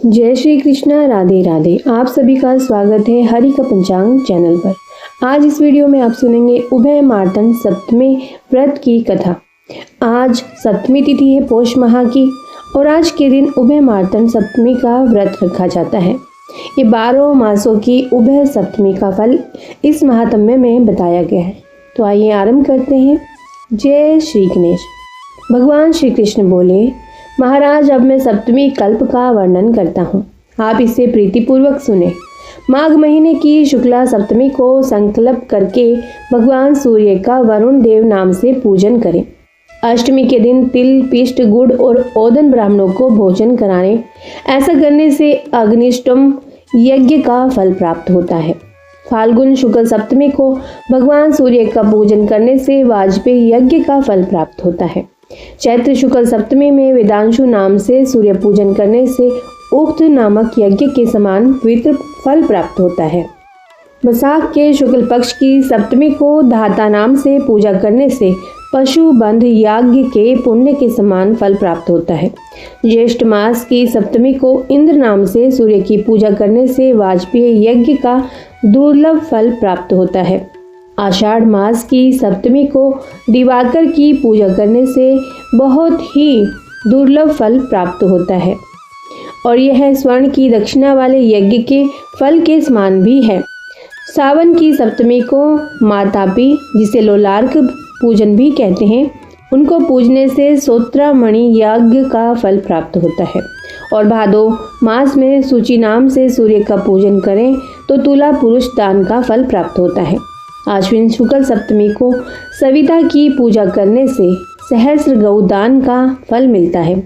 जय श्री कृष्णा, राधे राधे। आप सभी का स्वागत है हरि का पंचांग चैनल पर। आज इस वीडियो में आप सुनेंगे उभय मार्तंड सप्तमी व्रत की कथा। आज सप्तमी तिथि है पौष माह की और आज के दिन उभय मार्तंड सप्तमी का व्रत रखा जाता है। ये 12 मासों की उभय सप्तमी का फल इस महात्म्य में बताया गया है। तो आइए आरंभ करते हैं। जय श्री गणेश। भगवान श्री कृष्ण बोले, महाराज अब मैं सप्तमी कल्प का वर्णन करता हूँ, आप इसे प्रीतिपूर्वक सुने। माघ महीने की शुक्ला सप्तमी को संकल्प करके भगवान सूर्य का वरुण देव नाम से पूजन करें। अष्टमी के दिन तिल, पिष्ट, गुड़ और ओदन ब्राह्मणों को भोजन कराएं। ऐसा करने से अग्निष्टम यज्ञ का फल प्राप्त होता है। फाल्गुन शुक्ल सप्तमी को भगवान सूर्य का पूजन करने से वाजपेयी यज्ञ का फल प्राप्त होता है। चैत्र शुक्ल सप्तमी में वेदांशु नाम से सूर्य पूजन करने से उक्त नामक यज्ञ के समान पवित्र फल प्राप्त होता है। वैशाख के शुक्ल पक्ष की सप्तमी को धाता नाम से पूजा करने से पशु बंध याज्ञ के पुण्य के समान फल प्राप्त होता है। ज्येष्ठ मास की सप्तमी को इंद्र नाम से सूर्य की पूजा करने से वाजपेयी यज्ञ का दुर्लभ फल प्राप्त होता है। आषाढ़ मास की सप्तमी को दिवाकर की पूजा करने से बहुत ही दुर्लभ फल प्राप्त होता है और यह स्वर्ण की दक्षिणा वाले यज्ञ के फल के समान भी है। सावन की सप्तमी को मातापी, जिसे लोलार्क पूजन भी कहते हैं, उनको पूजने से सोत्रामणि यज्ञ का फल प्राप्त होता है। और भादो मास में सूची नाम से सूर्य का पूजन करें तो तुला पुरुष दान का फल प्राप्त होता है। आश्विन शुक्ल सप्तमी को सविता की पूजा करने से सहस्र गौदान का फल मिलता है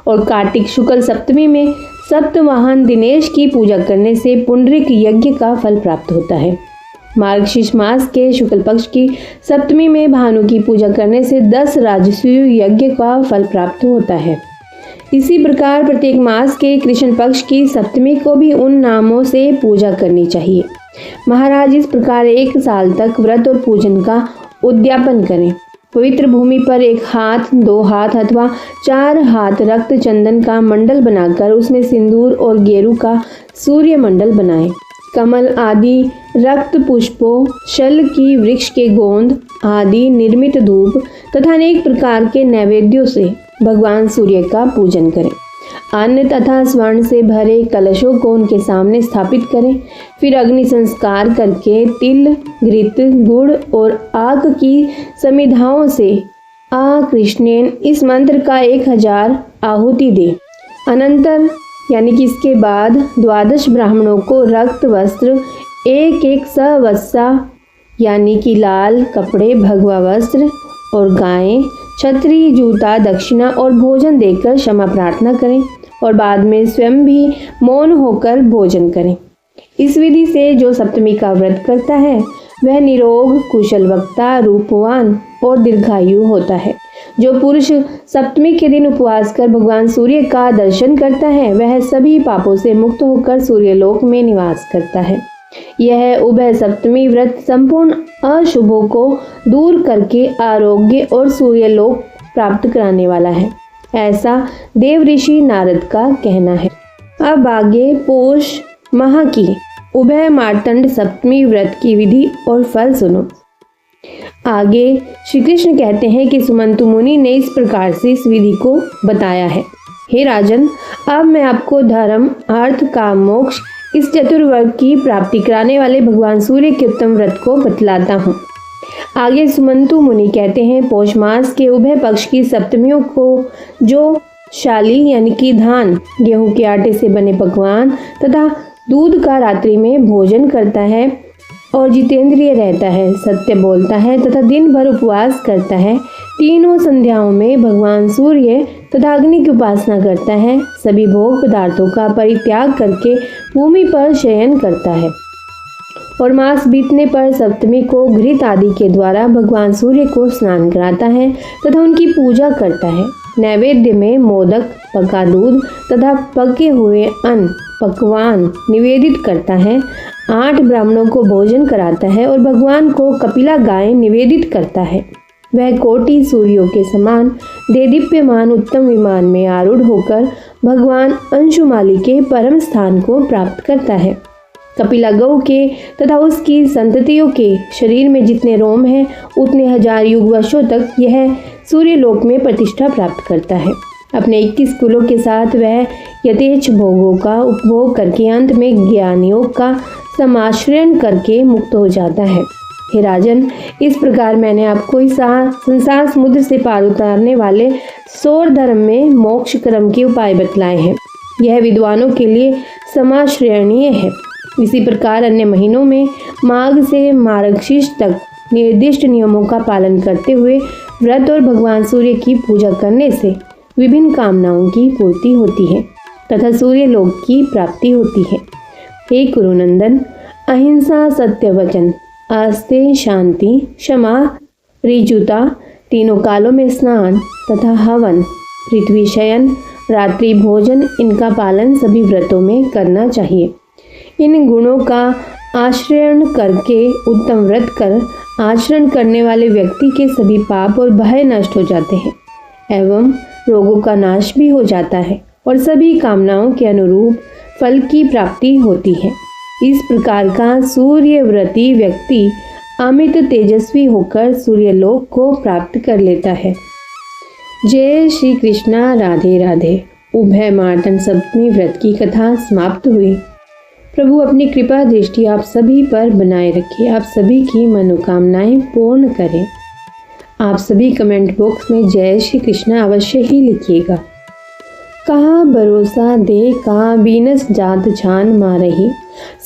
और कार्तिक शुक्ल सप्तमी में सप्तवाहन दिनेश की पूजा करने से पुंडरिक यज्ञ का फल प्राप्त होता है। मार्गशीर्ष मास के शुक्ल पक्ष की सप्तमी में भानु की पूजा करने से 10 राजसूय यज्ञ का फल प्राप्त होता है। इसी प्रकार प्रत्येक मास के कृष्ण पक्ष की सप्तमी को भी उन नामों से पूजा करनी चाहिए। महाराज इस प्रकार 1 साल तक व्रत और पूजन का उद्यापन करें। पवित्र भूमि पर 1 हाथ, 2 हाथ अथवा 4 हाथ रक्त चंदन का मंडल बनाकर उसमें सिंदूर और गेरू का सूर्य मंडल बनाएं। कमल आदि रक्त पुष्पों, शल की वृक्ष के गोंद आदि निर्मित धूप तथा अनेक प्रकार के नैवेद्यों से भगवान सूर्य का पूजन करें। अन्न तथा स्वर्ण से भरे कलशों को उनके सामने स्थापित करें। फिर अग्नि संस्कार करके तिल, घृत, गुड़ और आग की समिधाओं से कृष्णेन इस मंत्र का 1000 आहुति दे। अनंतर यानी कि इसके बाद 12 ब्राह्मणों को रक्त वस्त्र, 1 सवत्सा यानी कि लाल कपड़े, भगवा वस्त्र और गायें, छतरी, जूता, दक्षिणा और भोजन देकर क्षमा प्रार्थना करें और बाद में स्वयं भी मौन होकर भोजन करें। इस विधि से जो सप्तमी का व्रत करता है वह निरोग, कुशल वक्ता, रूपवान और दीर्घायु होता है। जो पुरुष सप्तमी के दिन उपवास कर भगवान सूर्य का दर्शन करता है वह सभी पापों से मुक्त होकर सूर्यलोक में निवास करता है। यह उभय सप्तमी व्रत संपूर्ण अशुभों को दूर करके आरोग्य और सूर्यलोक प्राप्त कराने वाला है, ऐसा देव ऋषि नारद का कहना है। अब आगे पौष माह की उभय मार्तंड सप्तमी व्रत की विधि और फल सुनो। आगे श्री कृष्ण कहते हैं कि सुमंतु मुनि ने इस प्रकार से इस विधि को बताया है। हे राजन, अब मैं आपको धर्म, अर्थ, काम, मोक्ष इस चतुर्वर्ग की प्राप्ति कराने वाले भगवान सूर्य के उत्तम व्रत को बतलाता हूँ। आगे सुमंतु मुनि कहते हैं, पौष मास के उभय पक्ष की सप्तमियों को जो शाली यानी कि धान, गेहूं के आटे से बने पकवान तथा दूध का रात्रि में भोजन करता है और जितेंद्रिय रहता है, सत्य बोलता है तथा दिन भर उपवास करता है, तीनों संध्याओं में भगवान सूर्य तथा अग्नि की उपासना करता है, सभी भोग पदार्थों का परित्याग करके भूमि पर शयन करता है और मास बीतने पर सप्तमी को घृत आदि के द्वारा भगवान सूर्य को स्नान कराता है तथा उनकी पूजा करता है। नैवेद्य में मोदक, पका दूध तथा पके हुए अन्न पकवान निवेदित करता है। 8 ब्राह्मणों को भोजन कराता है और भगवान को कपिला गाय निवेदित करता है। वह कोटि सूर्यों के समान देदीप्यमान उत्तम विमान में आरूढ़ होकर भगवान अंशुमाली के परम स्थान को प्राप्त करता है। कपिला गौ के तथा उसकी संततियों के शरीर में जितने रोम हैं उतने हजार युग वर्षों तक यह सूर्यलोक में प्रतिष्ठा प्राप्त करता है। अपने 21 कुलों के साथ वह यथेच्छ भोगों का उपभोग करके अंत में ज्ञान योग का समाश्रयण करके मुक्त हो जाता है। हे राजन, इस प्रकार मैंने आपको इस संसार समुद्र से पार उतारने वाले सौर धर्म में मोक्ष क्रम के उपाय बतलाए हैं। यह विद्वानों के लिए समाश्रयणीय है। इसी प्रकार अन्य महीनों में माघ से मार्गशीर्ष तक निर्दिष्ट नियमों का पालन करते हुए व्रत और भगवान सूर्य की पूजा करने से विभिन्न कामनाओं की पूर्ति होती है तथा सूर्य लोक की प्राप्ति होती है। हे कुरुनंदन, अहिंसा, सत्य वचन, आस्ते, शांति, क्षमा, ऋजुता, तीनों कालों में स्नान तथा हवन, पृथ्वी शयन, रात्रि भोजन, इनका पालन सभी व्रतों में करना चाहिए। इन गुणों का आश्रयण करके उत्तम व्रत कर आचरण करने वाले व्यक्ति के सभी पाप और भय नष्ट हो जाते हैं एवं रोगों का नाश भी हो जाता है और सभी कामनाओं के अनुरूप फल की प्राप्ति होती है। इस प्रकार का सूर्यव्रती व्यक्ति अमित तेजस्वी होकर सूर्यलोक को प्राप्त कर लेता है। जय श्री कृष्णा। राधे राधे। उभय मार्तंड सप्तमी व्रत की कथा समाप्त हुई। प्रभु अपनी कृपा दृष्टि आप सभी पर बनाए रखे, आप सभी की मनोकामनाएं पूर्ण करें। आप सभी कमेंट बॉक्स में जय श्री कृष्णा अवश्य ही लिखिएगा। कहा भरोसा दे का बीनस जात छान मारही,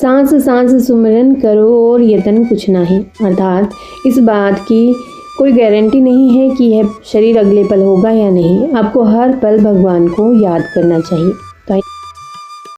सांस सांस सुमिरन करो और यतन कुछ नहीं। अर्थात इस बात की कोई गारंटी नहीं है कि यह शरीर अगले पल होगा या नहीं। आपको हर पल भगवान को याद करना चाहिए।